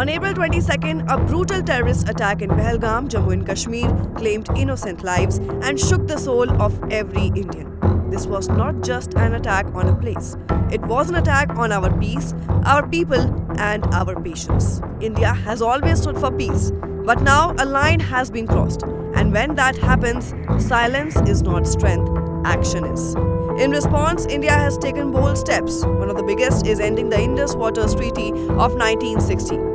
On April 22nd, a brutal terrorist attack in Pahalgam, Jammu and Kashmir, claimed innocent lives and shook the soul of every Indian. This was not just an attack on a place. It was an attack on our peace, our people, and our patience. India has always stood for peace, but now a line has been crossed. And when that happens, silence is not strength, action is. In response, India has taken bold steps. One of the biggest is ending the Indus Waters Treaty of 1960.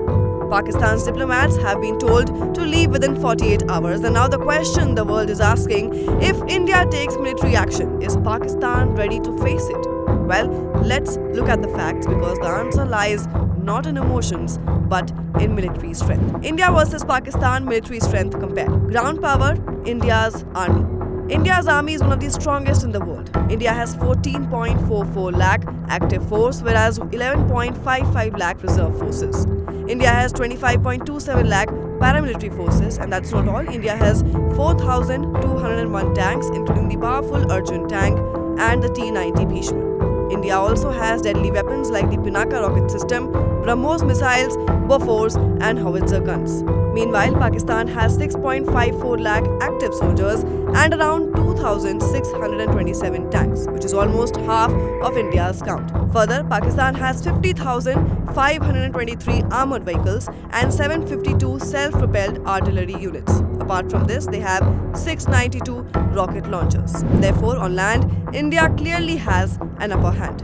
Pakistan's diplomats have been told to leave within 48 hours, and now the question the world is asking, if India takes military action, is Pakistan ready to face it? Well, let's look at the facts, because the answer lies not in emotions but in military strength. India versus Pakistan military strength compared. Ground power, India's army. India's army is one of the strongest in the world. India has 14.44 lakh active force, whereas 11.55 lakh reserve forces. India has 25.27 lakh paramilitary forces, and that's not all. India has 4,201 tanks, including the powerful Arjun tank and the T-90 Bhishma. India also has deadly weapons like the Pinaka rocket system, BrahMos missiles, Bofors, and howitzer guns. Meanwhile, Pakistan has 6.54 lakh active soldiers and around 2,627 tanks, which is almost half of India's count. Further, Pakistan has 50,523 armored vehicles and 752 self-propelled artillery units. Apart from this, they have 692 rocket launchers. Therefore, on land, India clearly has an upper hand.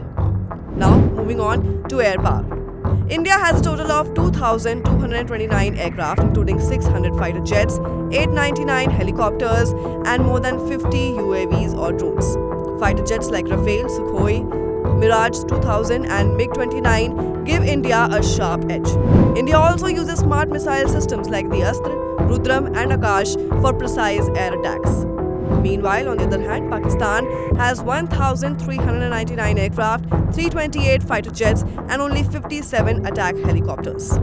Now, moving on to air power. India has a total of 2,229 aircraft, including 600 fighter jets, 899 helicopters, and more than 50 UAVs or drones. Fighter jets like Rafale, Sukhoi, Mirage 2000, and MiG-29 give India a sharp edge. India also uses smart missile systems like the Astra, Rudram, and Akash for precise air attacks. Meanwhile, on the other hand, Pakistan has 1,399 aircraft, 328 fighter jets, and only 57 attack helicopters.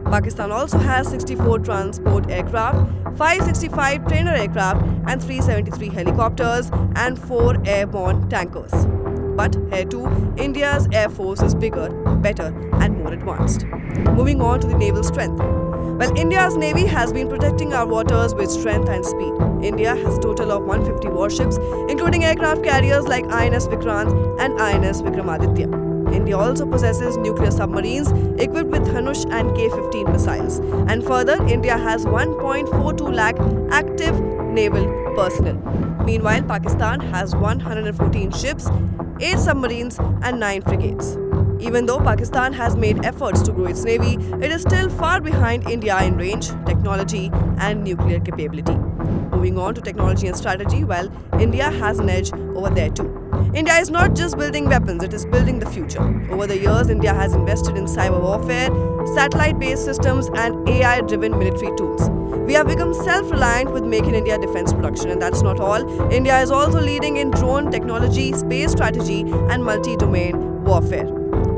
Pakistan also has 64 transport aircraft, 565 trainer aircraft, and 373 helicopters, and 4 airborne tankers. But here too, India's air force is bigger, better, and more advanced. Moving on to the naval strength. Well, India's Navy has been protecting our waters with strength and speed. India has a total of 150 warships, including aircraft carriers like INS Vikrant and INS Vikramaditya. India also possesses nuclear submarines equipped with Dhanush and K-15 missiles. And further, India has 1.42 lakh active naval personnel. Meanwhile, Pakistan has 114 ships, 8 submarines, and 9 frigates. Even though Pakistan has made efforts to grow its navy, it is still far behind India in range, technology, and nuclear capability. Moving on to technology and strategy, well, India has an edge over there too. India is not just building weapons, it is building the future. Over the years, India has invested in cyber warfare, satellite-based systems, and AI-driven military tools. We have become self-reliant with Make in India defense production, and that's not all. India is also leading in drone technology, space strategy, and multi-domain warfare.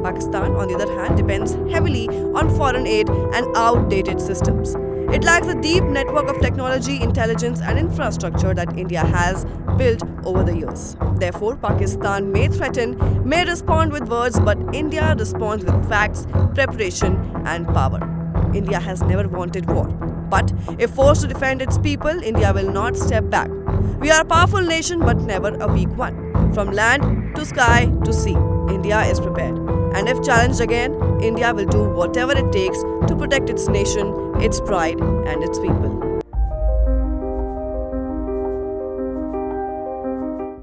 Pakistan, on the other hand, depends heavily on foreign aid and outdated systems. It lacks a deep network of technology, intelligence, and infrastructure that India has built over the years. Therefore, Pakistan may threaten, may respond with words, but India responds with facts, preparation, and power. India has never wanted war. But if forced to defend its people, India will not step back. We are a powerful nation, but never a weak one. From land to sky to sea, India is prepared. And if challenged again, India will do whatever it takes to protect its nation, its pride, and its people.